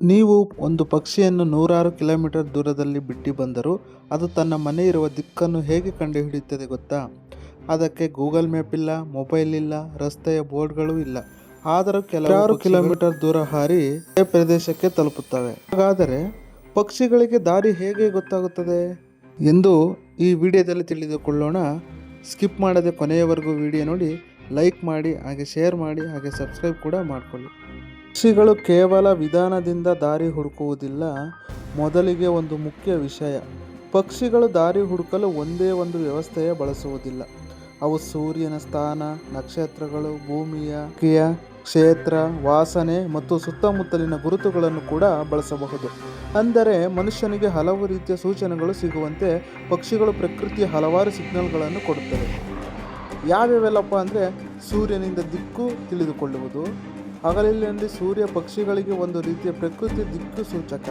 ನೀವು ಒಂದು ಪಕ್ಷಿಯನ್ನು ನೂರಾರು ಕಿಲೋಮೀಟರ್ ದೂರದಲ್ಲಿ ಬಿಟ್ಟು ಬಂದರೂ ಅದು ತನ್ನ ಮನೆ ಇರುವ ದಿಕ್ಕನ್ನು ಹೇಗೆ ಕಂಡುಹಿಡಿಯುತ್ತದೆ ಗೊತ್ತಾ? ಅದಕ್ಕೆ ಗೂಗಲ್ ಮ್ಯಾಪ್ ಇಲ್ಲ, ಮೊಬೈಲ್ ಇಲ್ಲ, ರಸ್ತೆಯ ಬೋರ್ಡ್ಗಳು ಇಲ್ಲ. ಆದರೂ ಕೆಲವಾರು ಕಿಲೋಮೀಟರ್ ದೂರ ಹಾರಿ ಅದೇ ಪ್ರದೇಶಕ್ಕೆ ತಲುಪುತ್ತವೆ. ಹಾಗಾದರೆ ಪಕ್ಷಿಗಳಿಗೆ ದಾರಿ ಹೇಗೆ ಗೊತ್ತಾಗುತ್ತದೆ ಎಂದು ಈ ವಿಡಿಯೋದಲ್ಲಿ ತಿಳಿದುಕೊಳ್ಳೋಣ. ಸ್ಕಿಪ್ ಮಾಡದೆ ಕೊನೆಯವರೆಗೂ ವಿಡಿಯೋ ನೋಡಿ, ಲೈಕ್ ಮಾಡಿ, ಹಾಗೆ ಶೇರ್ ಮಾಡಿ, ಹಾಗೆ ಸಬ್ಸ್ಕ್ರೈಬ್ ಕೂಡ ಮಾಡಿಕೊಳ್ಳಿ. ಪಕ್ಷಿಗಳು ಕೇವಲ ವಿಧಾನದಿಂದ ದಾರಿ ಹುಡುಕುವುದಿಲ್ಲ. ಮೊದಲಿಗೆ ಒಂದು ಮುಖ್ಯ ವಿಷಯ, ಪಕ್ಷಿಗಳು ದಾರಿ ಹುಡುಕಲು ಒಂದೇ ಒಂದು ವ್ಯವಸ್ಥೆಯ ಬಳಸುವುದಿಲ್ಲ. ಅವು ಸೂರ್ಯನ ಸ್ಥಾನ, ನಕ್ಷತ್ರಗಳು, ಭೂಮಿಯ ಕ್ಷೇತ್ರ, ವಾಸನೆ ಮತ್ತು ಸುತ್ತಮುತ್ತಲಿನ ಗುರುತುಗಳನ್ನು ಕೂಡ ಬಳಸಬಹುದು. ಅಂದರೆ ಮನುಷ್ಯನಿಗೆ ಹಲವು ರೀತಿಯ ಸೂಚನೆಗಳು ಸಿಗುವಂತೆ ಪಕ್ಷಿಗಳು ಪ್ರಕೃತಿಯ ಹಲವಾರು ಸಿಗ್ನಲ್ಗಳನ್ನು ಕೊಡುತ್ತವೆ. ಯಾವ್ಯಾವೆಲ್ಲಪ್ಪ ಅಂದರೆ, ಸೂರ್ಯನಿಂದ ದಿಕ್ಕು ತಿಳಿದುಕೊಳ್ಳುವುದು. ಹಗಲಿನಲ್ಲಿ ಸೂರ್ಯ ಪಕ್ಷಿಗಳಿಗೆ ಒಂದು ರೀತಿಯ ಪ್ರಕೃತಿ ದಿಕ್ಕು ಸೂಚಕ.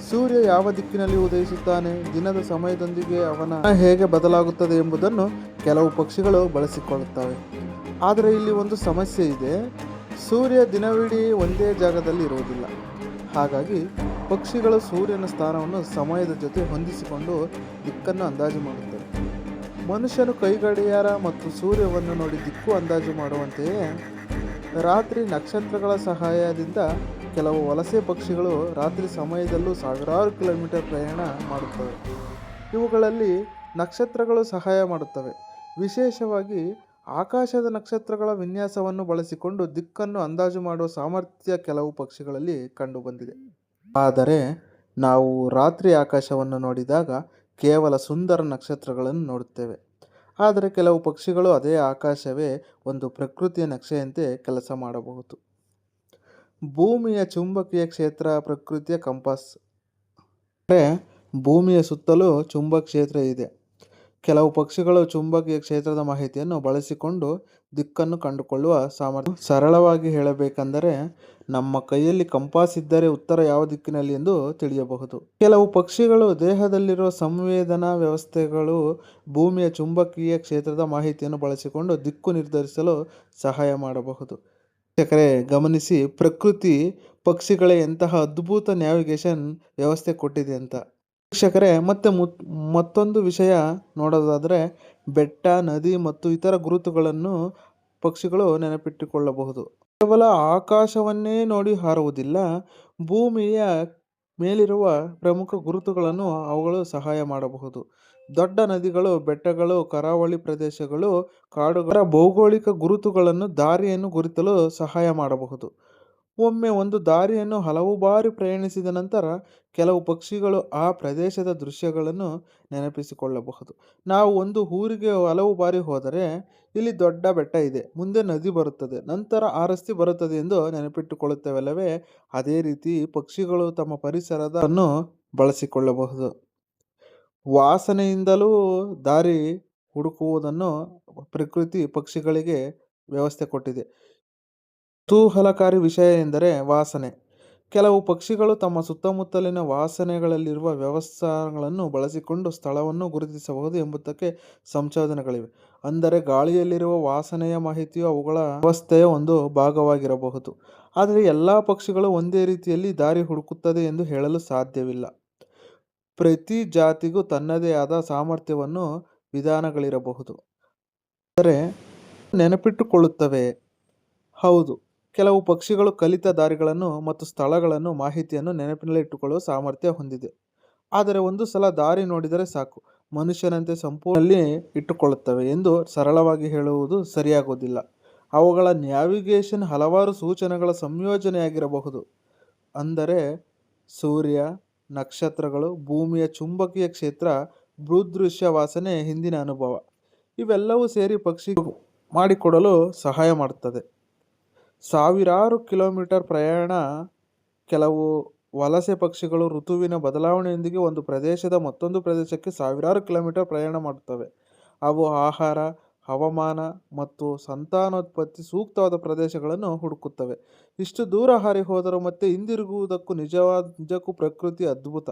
ಸೂರ್ಯ ಯಾವ ದಿಕ್ಕಿನಲ್ಲಿ ಉದಯಿಸುತ್ತಾನೆ, ದಿನದ ಸಮಯದೊಂದಿಗೆ ಅವನ ಹೇಗೆ ಬದಲಾಗುತ್ತದೆ ಎಂಬುದನ್ನು ಕೆಲವು ಪಕ್ಷಿಗಳು ಬಳಸಿಕೊಳ್ಳುತ್ತವೆ. ಆದರೆ ಇಲ್ಲಿ ಒಂದು ಸಮಸ್ಯೆ ಇದೆ. ಸೂರ್ಯ ದಿನವಿಡೀ ಒಂದೇ ಜಾಗದಲ್ಲಿ ಇರುವುದಿಲ್ಲ. ಹಾಗಾಗಿ ಪಕ್ಷಿಗಳು ಸೂರ್ಯನ ಸ್ಥಾನವನ್ನು ಸಮಯದ ಜೊತೆ ಹೊಂದಿಸಿಕೊಂಡು ದಿಕ್ಕನ್ನು ಅಂದಾಜು ಮಾಡುತ್ತವೆ. ಮನುಷ್ಯನು ಕೈಗಡಿಯಾರ ಮತ್ತು ಸೂರ್ಯವನ್ನು ನೋಡಿ ದಿಕ್ಕು ಅಂದಾಜು ಮಾಡುವಂತೆಯೇ ರಾತ್ರಿ ನಕ್ಷತ್ರಗಳ ಸಹಾಯದಿಂದ ಕೆಲವು ವಲಸೆ ಪಕ್ಷಿಗಳು ರಾತ್ರಿ ಸಮಯದಲ್ಲೂ ಸಾವಿರಾರು ಕಿಲೋಮೀಟರ್ ಪ್ರಯಾಣ ಮಾಡುತ್ತವೆ. ಇವುಗಳಲ್ಲಿ ನಕ್ಷತ್ರಗಳು ಸಹಾಯ ಮಾಡುತ್ತವೆ. ವಿಶೇಷವಾಗಿ ಆಕಾಶದ ನಕ್ಷತ್ರಗಳ ವಿನ್ಯಾಸವನ್ನು ಬಳಸಿಕೊಂಡು ದಿಕ್ಕನ್ನು ಅಂದಾಜು ಮಾಡುವ ಸಾಮರ್ಥ್ಯ ಕೆಲವು ಪಕ್ಷಿಗಳಲ್ಲಿ ಕಂಡುಬಂದಿದೆ. ಆದರೆ ನಾವು ರಾತ್ರಿ ಆಕಾಶವನ್ನು ನೋಡಿದಾಗ ಕೇವಲ ಸುಂದರ ನಕ್ಷತ್ರಗಳನ್ನು ನೋಡುತ್ತೇವೆ. ಆದರೆ ಕೆಲವು ಪಕ್ಷಿಗಳು ಅದೇ ಆಕಾಶವೇ ಒಂದು ಪ್ರಕೃತಿಯ ನಕ್ಷೆಯಂತೆ ಕೆಲಸ ಮಾಡಬಹುದು. ಭೂಮಿಯ ಚುಂಬಕೀಯ ಕ್ಷೇತ್ರ ಪ್ರಕೃತಿಯ ಕಂಪಾಸ್. ಅಂದರೆ ಭೂಮಿಯ ಸುತ್ತಲೂ ಚುಂಬಕ ಕ್ಷೇತ್ರ ಇದೆ. ಕೆಲವು ಪಕ್ಷಿಗಳು ಚುಂಬಕೀಯ ಕ್ಷೇತ್ರದ ಮಾಹಿತಿಯನ್ನು ಬಳಸಿಕೊಂಡು ದಿಕ್ಕನ್ನು ಕಂಡುಕೊಳ್ಳುವ ಸಾಮರ್ಥ್ಯ. ಸರಳವಾಗಿ ಹೇಳಬೇಕೆಂದರೆ, ನಮ್ಮ ಕೈಯಲ್ಲಿ ಕಂಪಾಸ್ ಇದ್ದರೆ ಉತ್ತರ ಯಾವ ದಿಕ್ಕಿನಲ್ಲಿ ಎಂದು ತಿಳಿಯಬಹುದು. ಕೆಲವು ಪಕ್ಷಿಗಳು ದೇಹದಲ್ಲಿರುವ ಸಂವೇದನಾ ವ್ಯವಸ್ಥೆಗಳು ಭೂಮಿಯ ಚುಂಬಕೀಯ ಕ್ಷೇತ್ರದ ಮಾಹಿತಿಯನ್ನು ಬಳಸಿಕೊಂಡು ದಿಕ್ಕು ನಿರ್ಧರಿಸಲು ಸಹಾಯ ಮಾಡಬಹುದು. ವೀಕ್ಷಕರೇ ಗಮನಿಸಿ, ಪ್ರಕೃತಿ ಪಕ್ಷಿಗಳೇ ಎಂತಹ ಅದ್ಭುತ ನ್ಯಾವಿಗೇಷನ್ ವ್ಯವಸ್ಥೆ ಕೊಟ್ಟಿದೆ ಅಂತ. ವೀಕ್ಷಕರೇ ಮತ್ತೊಂದು ವಿಷಯ ನೋಡೋದಾದರೆ, ಬೆಟ್ಟ, ನದಿ ಮತ್ತು ಇತರ ಗುರುತುಗಳನ್ನು ಪಕ್ಷಿಗಳು ನೆನಪಿಟ್ಟುಕೊಳ್ಳಬಹುದು. ಕೇವಲ ಆಕಾಶವನ್ನೇ ನೋಡಿ ಹಾರುವುದಿಲ್ಲ, ಭೂಮಿಯ ಮೇಲಿರುವ ಪ್ರಮುಖ ಗುರುತುಗಳನ್ನು ಅವುಗಳು ಸಹಾಯ ಮಾಡಬಹುದು. ದೊಡ್ಡ ನದಿಗಳು, ಬೆಟ್ಟಗಳು, ಕರಾವಳಿ ಪ್ರದೇಶಗಳು, ಕಾಡುಗಳ ಭೌಗೋಳಿಕ ಗುರುತುಗಳನ್ನು ದಾರಿಯನ್ನು ಗುರುತಿಸಲು ಸಹಾಯ ಮಾಡಬಹುದು. ಒಮ್ಮೆ ಒಂದು ದಾರಿಯನ್ನು ಹಲವು ಬಾರಿ ಪ್ರಯಾಣಿಸಿದ ನಂತರ ಕೆಲವು ಪಕ್ಷಿಗಳು ಆ ಪ್ರದೇಶದ ದೃಶ್ಯಗಳನ್ನು ನೆನಪಿಸಿಕೊಳ್ಳಬಹುದು. ನಾವು ಒಂದು ಊರಿಗೆ ಹಲವು ಬಾರಿ ಹೋದರೆ, ಇಲ್ಲಿ ದೊಡ್ಡ ಬೆಟ್ಟ ಇದೆ, ಮುಂದೆ ನದಿ ಬರುತ್ತದೆ, ನಂತರ ಆ ರಸ್ತೆ ಬರುತ್ತದೆ ಎಂದು ನೆನಪಿಟ್ಟುಕೊಳ್ಳುತ್ತೇವಲ್ಲವೇ? ಅದೇ ರೀತಿ ಪಕ್ಷಿಗಳು ತಮ್ಮ ಪರಿಸರವನ್ನು ಬಳಸಿಕೊಳ್ಳಬಹುದು. ವಾಸನೆಯಿಂದಲೂ ದಾರಿ ಹುಡುಕುವುದನ್ನು ಪ್ರಕೃತಿ ಪಕ್ಷಿಗಳಿಗೆ ವ್ಯವಸ್ಥೆ ಕೊಟ್ಟಿದೆ. ಕುತೂಹಲಕಾರಿ ವಿಷಯ ಎಂದರೆ ವಾಸನೆ. ಕೆಲವು ಪಕ್ಷಿಗಳು ತಮ್ಮ ಸುತ್ತಮುತ್ತಲಿನ ವಾಸನೆಗಳಲ್ಲಿರುವ ವ್ಯವಸ್ಥೆಗಳನ್ನು ಬಳಸಿಕೊಂಡು ಸ್ಥಳವನ್ನು ಗುರುತಿಸಬಹುದು ಎಂಬುದಕ್ಕೆ ಸಂಶೋಧನೆಗಳಿವೆ. ಅಂದರೆ ಗಾಳಿಯಲ್ಲಿರುವ ವಾಸನೆಯ ಮಾಹಿತಿಯು ಅವುಗಳ ವ್ಯವಸ್ಥೆಯ ಒಂದು ಭಾಗವಾಗಿರಬಹುದು. ಆದರೆ ಎಲ್ಲ ಪಕ್ಷಿಗಳು ಒಂದೇ ರೀತಿಯಲ್ಲಿ ದಾರಿ ಹುಡುಕುತ್ತದೆ ಎಂದು ಹೇಳಲು ಸಾಧ್ಯವಿಲ್ಲ. ಪ್ರತಿ ಜಾತಿಗೂ ತನ್ನದೇ ಆದ ಸಾಮರ್ಥ್ಯವನ್ನು ವಿಧಾನಗಳಿರಬಹುದು. ಆದರೆ ನೆನಪಿಟ್ಟುಕೊಳ್ಳುತ್ತವೆ. ಹೌದು, ಕೆಲವು ಪಕ್ಷಿಗಳು ಕಲಿತ ದಾರಿಗಳನ್ನು ಮತ್ತು ಸ್ಥಳಗಳನ್ನು ಮಾಹಿತಿಯನ್ನು ನೆನಪಿನಲ್ಲಿಟ್ಟುಕೊಳ್ಳುವ ಸಾಮರ್ಥ್ಯ ಹೊಂದಿದೆ. ಆದರೆ ಒಂದು ಸಲ ದಾರಿ ನೋಡಿದರೆ ಸಾಕು, ಮನುಷ್ಯನಂತೆ ಸಂಪೂರ್ಣದಲ್ಲಿ ಇಟ್ಟುಕೊಳ್ಳುತ್ತವೆ ಎಂದು ಸರಳವಾಗಿ ಹೇಳುವುದು ಸರಿಯಾಗುವುದಿಲ್ಲ. ಅವುಗಳ ನ್ಯಾವಿಗೇಷನ್ ಹಲವಾರು ಸೂಚನೆಗಳ ಸಂಯೋಜನೆಯಾಗಿರಬಹುದು. ಅಂದರೆ ಸೂರ್ಯ, ನಕ್ಷತ್ರಗಳು, ಭೂಮಿಯ ಚುಂಬಕೀಯ ಕ್ಷೇತ್ರ, ಭೂದೃಶ್ಯ, ವಾಸನೆ, ಹಿಂದಿನ ಅನುಭವ ಇವೆಲ್ಲವೂ ಸೇರಿ ಪಕ್ಷಿ ಮಾಡಿಕೊಡಲು ಸಹಾಯ ಮಾಡುತ್ತದೆ. ಸಾವಿರಾರು ಕಿಲೋಮೀಟರ್ ಪ್ರಯಾಣ. ಕೆಲವು ವಲಸೆ ಪಕ್ಷಿಗಳು ಋತುವಿನ ಬದಲಾವಣೆಯೊಂದಿಗೆ ಒಂದು ಪ್ರದೇಶದ ಮತ್ತೊಂದು ಪ್ರದೇಶಕ್ಕೆ ಸಾವಿರಾರು ಕಿಲೋಮೀಟರ್ ಪ್ರಯಾಣ ಮಾಡುತ್ತವೆ. ಅವು ಆಹಾರ, ಹವಾಮಾನ ಮತ್ತು ಸಂತಾನೋತ್ಪತ್ತಿ ಸೂಕ್ತವಾದ ಪ್ರದೇಶಗಳನ್ನು ಹುಡುಕುತ್ತವೆ. ಇಷ್ಟು ದೂರ ಹಾರಿ ಹೋದರೂ ಮತ್ತೆ ಹಿಂದಿರುಗುವುದಕ್ಕೂ ನಿಜಕ್ಕೂ ಪ್ರಕೃತಿಯ ಅದ್ಭುತ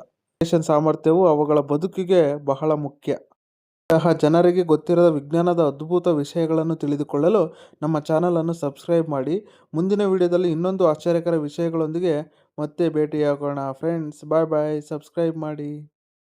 ಸಾಮರ್ಥ್ಯವು ಅವುಗಳ ಬದುಕಿಗೆ ಬಹಳ ಮುಖ್ಯ. ಇಂತಹ ಜನರಿಗೆ ಗೊತ್ತಿರದ ವಿಜ್ಞಾನದ ಅದ್ಭುತ ವಿಷಯಗಳನ್ನು ತಿಳಿದುಕೊಳ್ಳಲು ನಮ್ಮ ಚಾನಲನ್ನು ಸಬ್ಸ್ಕ್ರೈಬ್ ಮಾಡಿ. ಮುಂದಿನ ವಿಡಿಯೋದಲ್ಲಿ ಇನ್ನೊಂದು ಆಶ್ಚರ್ಯಕರ ವಿಷಯಗಳೊಂದಿಗೆ ಮತ್ತೆ ಭೇಟಿಯಾಗೋಣ ಫ್ರೆಂಡ್ಸ್. ಬಾಯ್ ಬಾಯ್. ಸಬ್ಸ್ಕ್ರೈಬ್ ಮಾಡಿ.